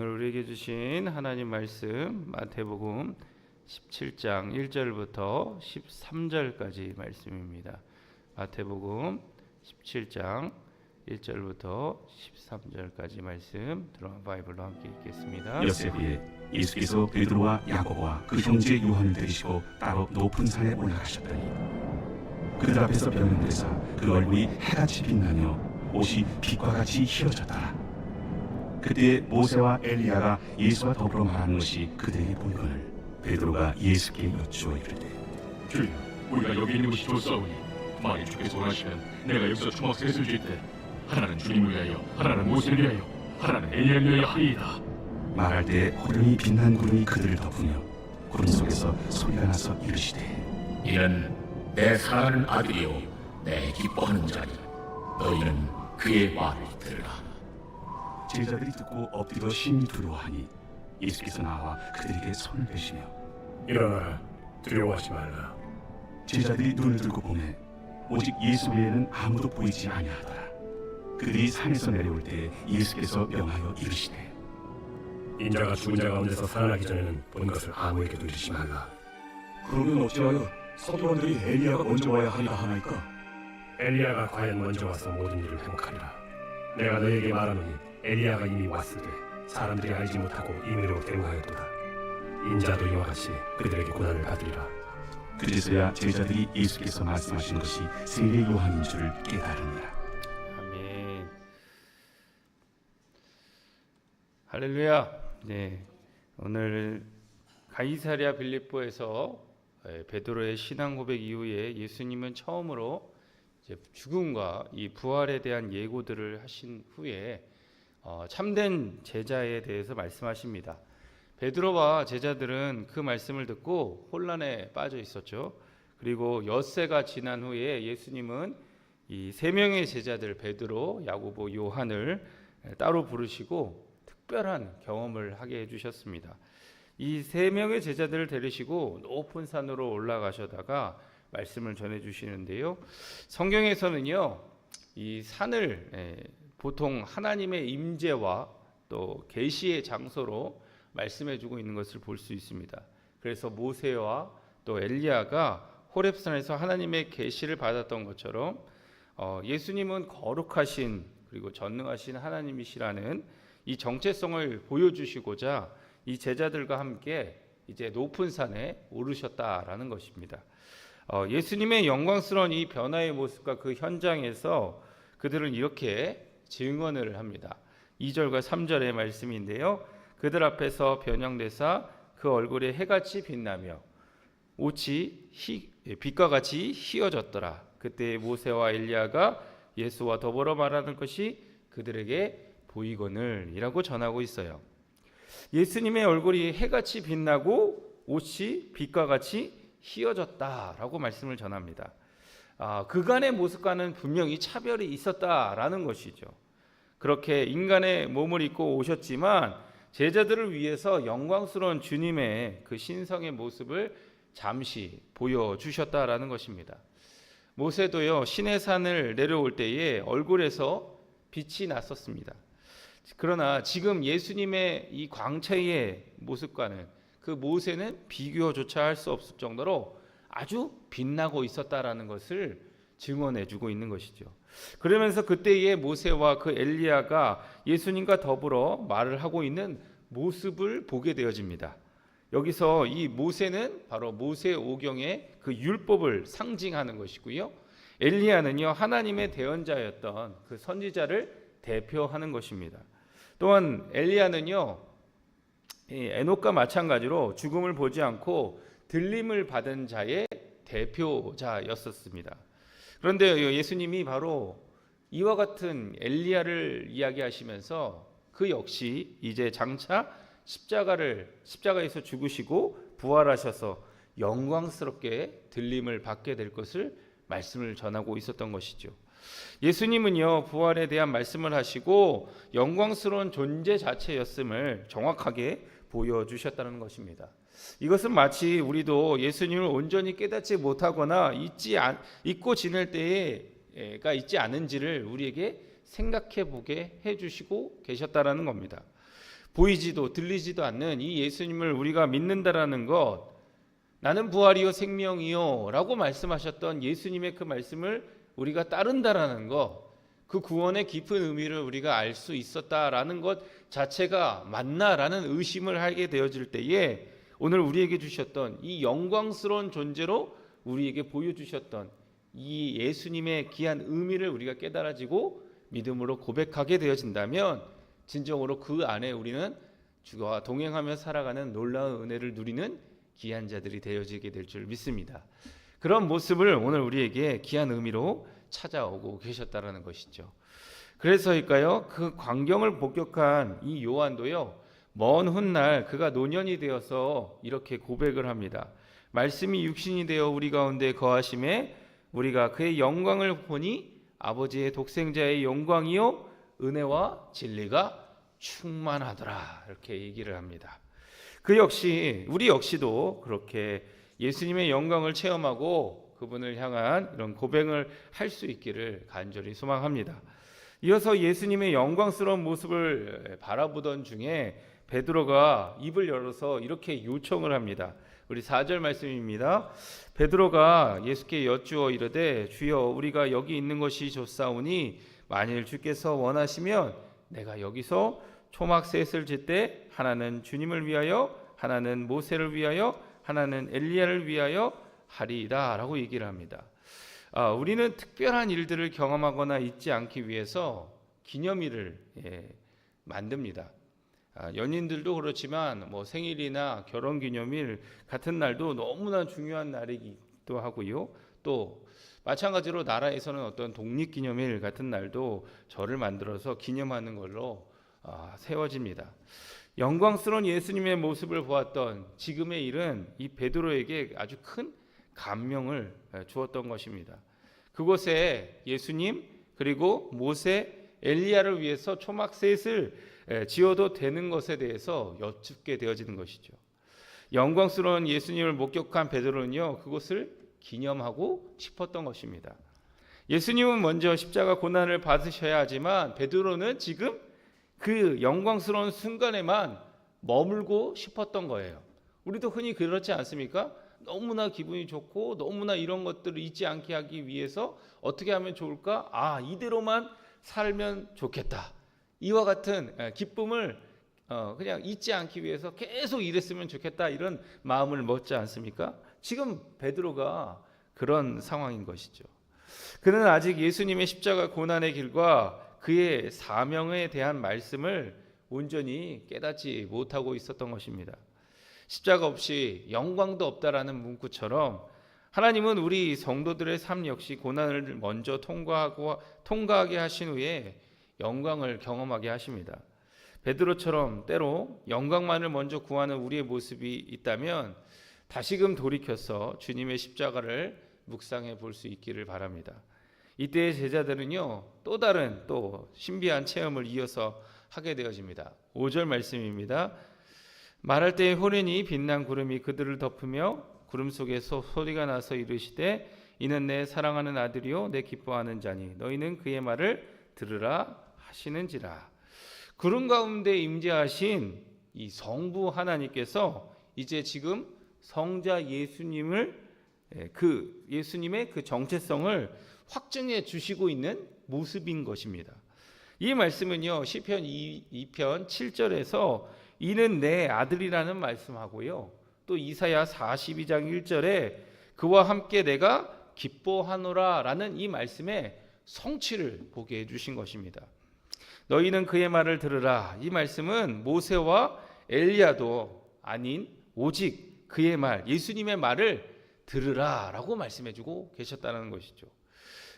오늘 우리에게 주신 하나님 말씀 마태복음 17장 1절부터 13절까지 말씀입니다. 마태복음 17장 1절부터 13절까지 말씀 드럼 바이블로 함께 읽겠습니다. 엿새부에 예수께서 베드로와 야고보와 그 형제 요한을 데리시고 따로 높은 산에 올라가셨더니 그들 앞에서 변명되사 그 얼굴이 해같이 빛나며 옷이 빛과 같이 희어졌더라. 그때 모세와 엘리야가 예수와 더불어 말하는 것이 그들에게 보이거늘 베드로가 예수께 여쭈어 이르되 주여, 우리가 여기 있는 것이 좋사오니 만일 주께서 원하시면 내가 여기서 초막 셋을 질 때 하나는 주님을 위하여, 하나는 모세를 위하여, 하나는 엘리야를 위하여 하리이다. 말할 때 호련히 빛난 구름이 그들을 덮으며 구름 속에서 소리가 나서 이르시되 이는 내 사랑하는 아들이요 내 기뻐하는 자니 너희는 그의 말을 들으라. 제자들이 듣고 엎드려 심히 두려워하니 예수께서 나와 그들에게 손을 대시며 일어나라, 두려워하지 말라. 제자들이 눈을 들고 보매 오직 예수 외에는 아무도 보이지 아니하더라. 그들이 산에서 내려올 때 예수께서 명하여 이르시되 인자가 죽은 자 가운데서 살아나기 전에는 본 것을 아무에게도 이르지 말라. 그러면 어찌하여 서기관들이 엘리야가 먼저 와야 하리라 하나이까? 엘리야가 과연 먼저 와서 모든 일을 회복하리라. 내가 너에게 말하노니 엘리야가 이미 왔을 때 사람들이 알지 못하고 임의로 대응하였도다. 인자도 이와 같이 그들에게 고난을 받으리라. 그제서야 제자들이 예수께서 말씀하신 것이 세례 요한인 줄을 깨달으니라. 아멘. 할렐루야. 네, 오늘 가이사랴 빌립보에서 베드로의 신앙 고백 이후에 예수님은 처음으로 이제 죽음과 이 부활에 대한 예고들을 하신 후에 참된 제자에 대해서 말씀하십니다. 베드로와 제자들은 그 말씀을 듣고 혼란에 빠져 있었죠. 그리고 엿새가 지난 후에 예수님은 이 세 명의 제자들 베드로, 야고보, 요한을 따로 부르시고 특별한 경험을 하게 해주셨습니다. 이 세 명의 제자들을 데리시고 높은 산으로 올라가셔다가 말씀을 전해주시는데요. 성경에서는요, 이 산을 보통 하나님의 임재와 또 계시의 장소로 말씀해주고 있는 것을 볼 수 있습니다. 그래서 모세와 또 엘리야가 호렙산에서 하나님의 계시를 받았던 것처럼 예수님은 거룩하신 그리고 전능하신 하나님이시라는 이 정체성을 보여주시고자 이 제자들과 함께 이제 높은 산에 오르셨다라는 것입니다. 예수님의 영광스러운 이 변화의 모습과 그 현장에서 그들은 이렇게 증언을 합니다. 2절과 3절의 말씀인데요. 그들 앞에서 변형되사 그 얼굴에 해같이 빛나며 옷이 빛과 같이 희어졌더라. 그때 모세와 엘리야가 예수와 더불어 말하는 것이 그들에게 보이거늘 이라고 전하고 있어요. 예수님의 얼굴이 해같이 빛나고 옷이 빛과 같이 희어졌다라고 말씀을 전합니다. 그간의 모습과는 분명히 차별이 있었다라는 것이죠. 그렇게 인간의 몸을 입고 오셨지만 제자들을 위해서 영광스러운 주님의 그 신성의 모습을 잠시 보여주셨다라는 것입니다. 모세도요, 시내산을 내려올 때에 얼굴에서 빛이 났었습니다. 그러나 지금 예수님의 이 광채의 모습과는 그 모세는 비교조차 할 수 없을 정도로 아주 빛나고 있었다라는 것을 증언해주고 있는 것이죠. 그러면서 그때의 모세와 그 엘리야가 예수님과 더불어 말을 하고 있는 모습을 보게 되어집니다. 여기서 이 모세는 바로 모세 오경의 그 율법을 상징하는 것이고요. 엘리야는요, 하나님의 대언자였던 그 선지자를 대표하는 것입니다. 또한 엘리야는요, 에녹과 마찬가지로 죽음을 보지 않고 들림을 받은 자의 대표자였었습니다. 그런데 예수님이 바로 이와 같은 엘리야를 이야기하시면서 그 역시 이제 장차 십자가에서 죽으시고 부활하셔서 영광스럽게 들림을 받게 될 것을 말씀을 전하고 있었던 것이죠. 예수님은요, 부활에 대한 말씀을 하시고 영광스러운 존재 자체였음을 정확하게 보여주셨다는 것입니다. 이것은 마치 우리도 예수님을 온전히 깨닫지 못하거나 잊고 지낼 때가 있지 않은지를 우리에게 생각해 보게 해주시고 계셨다라는 겁니다. 보이지도 들리지도 않는 이 예수님을 우리가 믿는다라는 것, 나는 부활이요 생명이요 라고 말씀하셨던 예수님의 그 말씀을 우리가 따른다라는 것, 그 구원의 깊은 의미를 우리가 알 수 있었다라는 것 자체가 맞나라는 의심을 하게 되어질 때에 오늘 우리에게 주셨던 이 영광스러운 존재로 우리에게 보여주셨던 이 예수님의 귀한 의미를 우리가 깨달아지고 믿음으로 고백하게 되어진다면 진정으로 그 안에 우리는 주와 동행하며 살아가는 놀라운 은혜를 누리는 귀한 자들이 되어지게 될 줄 믿습니다. 그런 모습을 오늘 우리에게 귀한 의미로 찾아오고 계셨다라는 것이죠. 그래서일까요? 그 광경을 목격한 이 요한도요, 먼 훗날 그가 노년이 되어서 이렇게 고백을 합니다. 말씀이 육신이 되어 우리 가운데 거하심에 우리가 그의 영광을 보니 아버지의 독생자의 영광이요 은혜와 진리가 충만하더라, 이렇게 얘기를 합니다. 그 역시 우리 역시도 그렇게 예수님의 영광을 체험하고 그분을 향한 이런 고백을 할 수 있기를 간절히 소망합니다. 이어서 예수님의 영광스러운 모습을 바라보던 중에 베드로가 입을 열어서 이렇게 요청을 합니다. 우리 4절 말씀입니다. 베드로가 예수께 여쭈어 이르되 주여 우리가 여기 있는 것이 좋사오니 만일 주께서 원하시면 내가 여기서 초막셋을 짓되 하나는 주님을 위하여 하나는 모세를 위하여 하나는 엘리야를 위하여 하리이다 라고 얘기를 합니다. 우리는 특별한 일들을 경험하거나 잊지 않기 위해서 기념일을 만듭니다. 연인들도 그렇지만 뭐 생일이나 결혼기념일 같은 날도 너무나 중요한 날이기도 하고요. 또 마찬가지로 나라에서는 어떤 독립기념일 같은 날도 절을 만들어서 기념하는 걸로 세워집니다. 영광스러운 예수님의 모습을 보았던 지금의 일은 이 베드로에게 아주 큰 감명을 주었던 것입니다. 그곳에 예수님 그리고 모세, 엘리야를 위해서 초막셋을 지어도 되는 것에 대해서 여쭙게 되어지는 것이죠. 영광스러운 예수님을 목격한 베드로는요, 그것을 기념하고 싶었던 것입니다. 예수님은 먼저 십자가 고난을 받으셔야 하지만 베드로는 지금 그 영광스러운 순간에만 머물고 싶었던 거예요. 우리도 흔히 그렇지 않습니까? 너무나 기분이 좋고 너무나 이런 것들을 잊지 않게 하기 위해서 어떻게 하면 좋을까? 이대로만 살면 좋겠다. 이와 같은 기쁨을 그냥 잊지 않기 위해서 계속 이랬으면 좋겠다, 이런 마음을 먹지 않습니까? 지금 베드로가 그런 상황인 것이죠. 그는 아직 예수님의 십자가 고난의 길과 그의 사명에 대한 말씀을 온전히 깨닫지 못하고 있었던 것입니다. 십자가 없이 영광도 없다라는 문구처럼 하나님은 우리 성도들의 삶 역시 고난을 먼저 통과하게 하신 후에 영광을 경험하게 하십니다. 베드로처럼 때로 영광만을 먼저 구하는 우리의 모습이 있다면 다시금 돌이켜서 주님의 십자가를 묵상해 볼 수 있기를 바랍니다. 이때의 제자들은요, 또 다른 신비한 체험을 이어서 하게 되어집니다. 5절 말씀입니다. 말할 때에 호련히 빛난 구름이 그들을 덮으며 구름 속에서 소리가 나서 이르시되 이는 내 사랑하는 아들이요 내 기뻐하는 자니 너희는 그의 말을 들으라 하시는지라. 구름 가운데 임재하신 이 성부 하나님께서 이제 지금 성자 예수님의 그 정체성을 확증해 주시고 있는 모습인 것입니다. 이 말씀은요, 시편 2편 7절에서 이는 내 아들이라는 말씀하고요, 또 이사야 42장 1절에 그와 함께 내가 기뻐하노라 라는 이 말씀의 성취를 보게 해주신 것입니다. 너희는 그의 말을 들으라. 이 말씀은 모세와 엘리야도 아닌 오직 그의 말, 예수님의 말을 들으라 라고 말씀해주고 계셨다는 것이죠.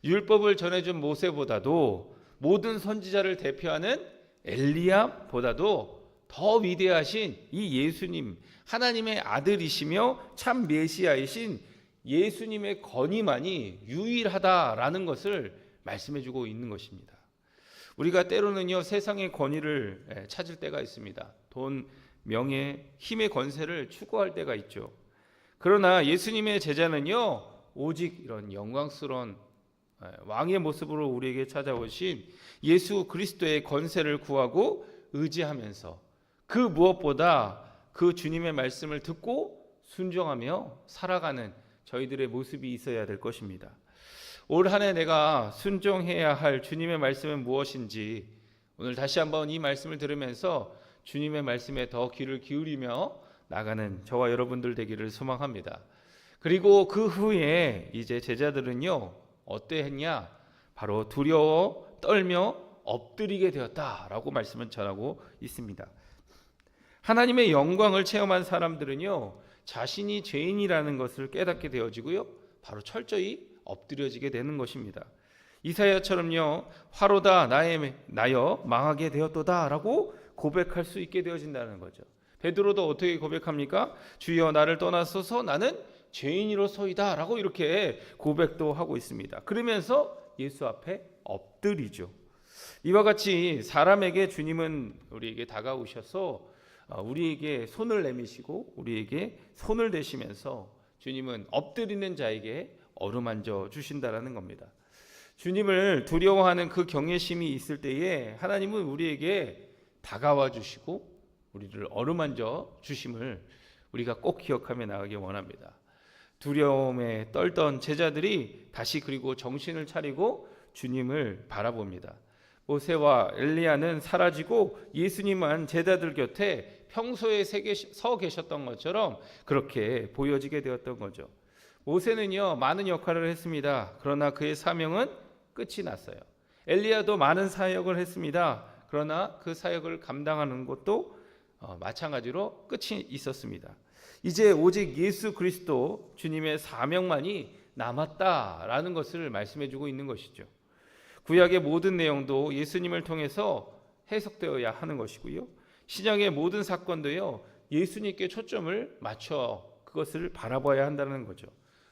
율법을 전해준 모세보다도 모든 선지자를 대표하는 엘리야보다도 더 위대하신 이 예수님, 하나님의 아들이시며 참 메시아이신 예수님의 권위만이 유일하다라는 것을 말씀해주고 있는 것입니다. 우리가 때로는요, 세상의 권위를 찾을 때가 있습니다. 돈, 명예, 힘의 권세를 추구할 때가 있죠. 그러나 예수님의 제자는요, 오직 이런 영광스러운 왕의 모습으로 우리에게 찾아오신 예수 그리스도의 권세를 구하고 의지하면서 그 무엇보다 그 주님의 말씀을 듣고 순종하며 살아가는 저희들의 모습이 있어야 될 것입니다. 올 한 해 내가 순종해야 할 주님의 말씀은 무엇인지 오늘 다시 한번 이 말씀을 들으면서 주님의 말씀에 더 귀를 기울이며 나가는 저와 여러분들 되기를 소망합니다. 그리고 그 후에 이제 제자들은요 어떠했냐? 바로 두려워 떨며 엎드리게 되었다라고 말씀을 전하고 있습니다. 하나님의 영광을 체험한 사람들은요 자신이 죄인이라는 것을 깨닫게 되어지고요 바로 철저히 엎드려지게 되는 것입니다. 이사야처럼요 화로다 나여 망하게 되었도다라고 고백할 수 있게 되어진다는 거죠. 베드로도 어떻게 고백합니까? 주여 나를 떠나소서 나는 죄인이로소이다 라고 이렇게 고백도 하고 있습니다. 그러면서 예수 앞에 엎드리죠. 이와 같이 사람에게 주님은 우리에게 다가오셔서 우리에게 손을 내미시고 우리에게 손을 대시면서 주님은 엎드리는 자에게 어루만져 주신다라는 겁니다. 주님을 두려워하는 그 경외심이 있을 때에 하나님은 우리에게 다가와 주시고 우리를 어루만져 주심을 우리가 꼭 기억하며 나가기 원합니다. 두려움에 떨던 제자들이 다시 그리고 정신을 차리고 주님을 바라봅니다. 모세와 엘리야는 사라지고 예수님만 제자들 곁에 평소에 서 계셨던 것처럼 그렇게 보여지게 되었던 거죠. 모세는요 많은 역할을 했습니다. 그러나 그의 사명은 끝이 났어요. 엘리야도 많은 사역을 했습니다. 그러나 그 사역을 감당하는 것도 마찬가지로 끝이 있었습니다. 이제 오직 예수 그리스도 주님의 사명만이 남았다라는 것을 말씀해 주고 있는 것이죠. 구약의 모든 내용도 예수님을 통해서 해석되어야 하는 것이고요. 신약의 모든 사건도요. 예수님께 초점을 맞춰 그것을 바라봐야 한다는 거죠.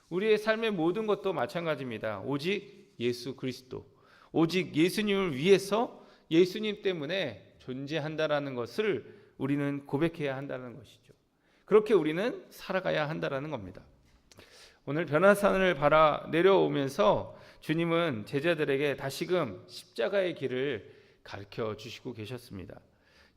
우리의 삶의 모든 것도 마찬가지입니다. 오직 예수 그리스도, 오직 예수님을 위해서 예수님 때문에 존재한다라는 것을 우리는 고백해야 한다는 것이죠. 그렇게 우리는 살아가야 한다라는 겁니다. 오늘 변화산을 바라 내려오면서 주님은 제자들에게 다시금 십자가의 길을 가르쳐 주시고 계셨습니다.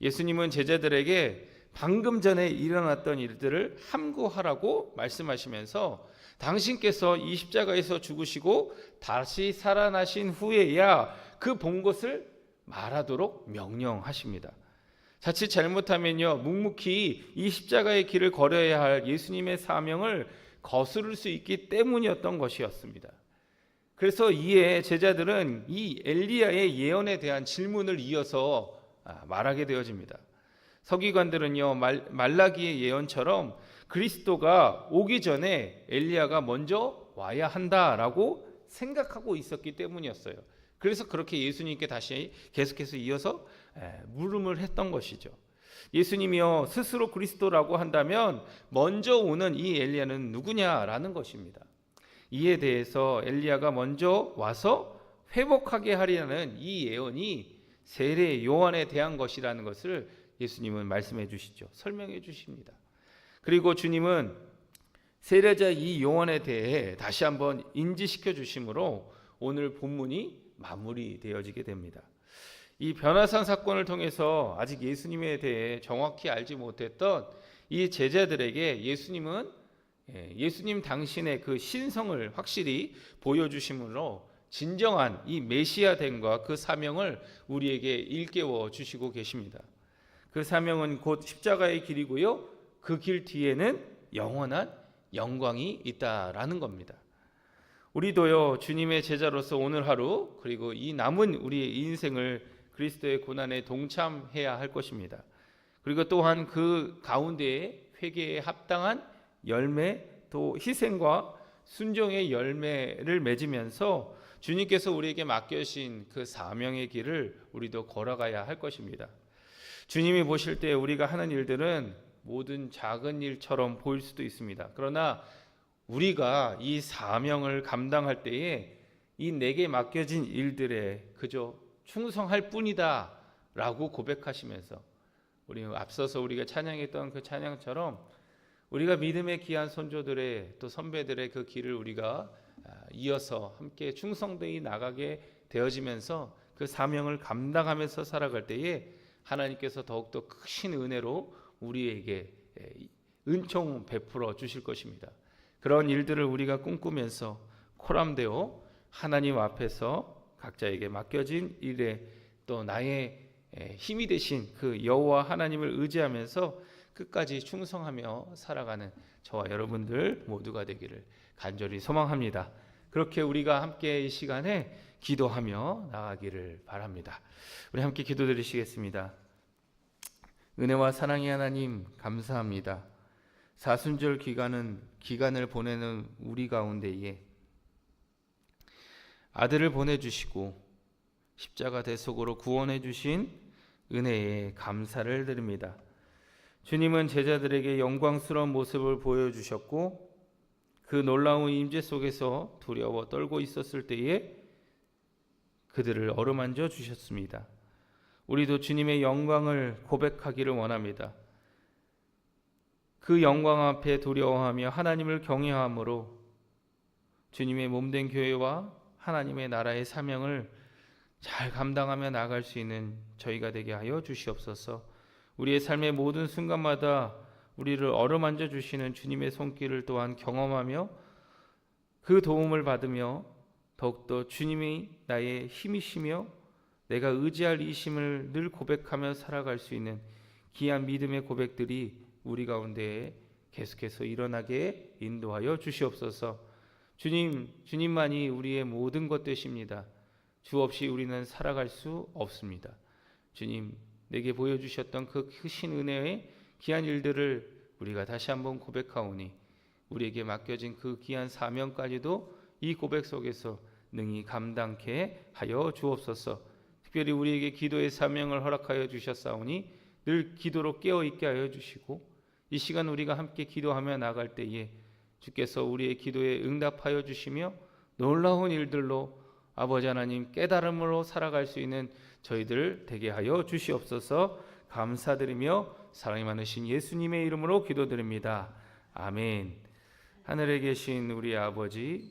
예수님은 제자들에게 방금 전에 일어났던 일들을 함구하라고 말씀하시면서 당신께서 이 십자가에서 죽으시고 다시 살아나신 후에야 그 본 것을 말하도록 명령하십니다. 자칫 잘못하면요 묵묵히 이 십자가의 길을 걸어야 할 예수님의 사명을 거스를 수 있기 때문이었던 것이었습니다. 그래서 이에 제자들은 이 엘리야의 예언에 대한 질문을 이어서 말하게 되어집니다. 서기관들은요 말라기의 예언처럼 그리스도가 오기 전에 엘리야가 먼저 와야 한다라고 생각하고 있었기 때문이었어요. 그래서 그렇게 예수님께 다시 계속해서 이어서 물음을 했던 것이죠. 예수님이요 스스로 그리스도라고 한다면 먼저 오는 이 엘리야는 누구냐라는 것입니다. 이에 대해서 엘리야가 먼저 와서 회복하게 하리라는 이 예언이 세례 요한에 대한 것이라는 것을 예수님은 말씀해 주시죠. 설명해 주십니다. 그리고 주님은 세례자 이 요한에 대해 다시 한번 인지시켜 주심으로 오늘 본문이 마무리되어지게 됩니다. 이 변화산 사건을 통해서 아직 예수님에 대해 정확히 알지 못했던 이 제자들에게 예수님은 예수님 당신의 그 신성을 확실히 보여주심으로 진정한 이 메시아됨과 그 사명을 우리에게 일깨워 주시고 계십니다. 그 사명은 곧 십자가의 길이고요. 그 길 뒤에는 영원한 영광이 있다라는 겁니다. 우리도요 주님의 제자로서 오늘 하루 그리고 이 남은 우리의 인생을 그리스도의 고난에 동참해야 할 것입니다. 그리고 또한 그 가운데에 회개에 합당한 열매 또 희생과 순종의 열매를 맺으면서 주님께서 우리에게 맡겨주신 그 사명의 길을 우리도 걸어가야 할 것입니다. 주님이 보실 때 우리가 하는 일들은 모든 작은 일처럼 보일 수도 있습니다. 그러나 우리가 이 사명을 감당할 때에 이 내게 맡겨진 일들에 그저 충성할 뿐이다 라고 고백하시면서 우리 앞서서 우리가 찬양했던 그 찬양처럼 우리가 믿음의 귀한 선조들의 또 선배들의 그 길을 우리가 이어서 함께 충성되이 나가게 되어지면서 그 사명을 감당하면서 살아갈 때에 하나님께서 더욱더 크신 은혜로 우리에게 은총 베풀어 주실 것입니다. 그런 일들을 우리가 꿈꾸면서 코람되어 하나님 앞에서 각자에게 맡겨진 일에 또 나의 힘이 되신 그 여호와 하나님을 의지하면서 끝까지 충성하며 살아가는 저와 여러분들 모두가 되기를 간절히 소망합니다. 그렇게 우리가 함께 이 시간에 기도하며 나가기를 바랍니다. 우리 함께 기도드리시겠습니다. 은혜와 사랑의 하나님 감사합니다. 사순절 기간을 보내는 우리 가운데에 아들을 보내주시고 십자가 대속으로 구원해 주신 은혜에 감사를 드립니다. 주님은 제자들에게 영광스러운 모습을 보여주셨고 그 놀라운 임재 속에서 두려워 떨고 있었을 때에 그들을 어루만져 주셨습니다. 우리도 주님의 영광을 고백하기를 원합니다. 그 영광 앞에 두려워하며 하나님을 경외함으로 주님의 몸된 교회와 하나님의 나라의 사명을 잘 감당하며 나갈 수 있는 저희가 되게 하여 주시옵소서. 우리의 삶의 모든 순간마다 우리를 어루만져 주시는 주님의 손길을 또한 경험하며 그 도움을 받으며 더욱더 주님이 나의 힘이시며 내가 의지할 이심을 늘 고백하며 살아갈 수 있는 귀한 믿음의 고백들이 우리 가운데 계속해서 일어나게 인도하여 주시옵소서. 주님만이 우리의 모든 것 되십니다. 주 없이 우리는 살아갈 수 없습니다. 주님, 내게 보여주셨던 그 크신 은혜의 귀한 일들을 우리가 다시 한번 고백하오니 우리에게 맡겨진 그 귀한 사명까지도 이 고백 속에서 능히 감당케 하여 주옵소서. 특별히 우리에게 기도의 사명을 허락하여 주셨사오니 늘 기도로 깨어있게 하여 주시고 이 시간 우리가 함께 기도하며 나갈 때에 주께서 우리의 기도에 응답하여 주시며 놀라운 일들로 아버지 하나님 깨달음으로 살아갈 수 있는 저희들 되게 하여 주시옵소서. 감사드리며 사랑이 많으신 예수님의 이름으로 기도드립니다. 아멘. 하늘에 계신 우리 아버지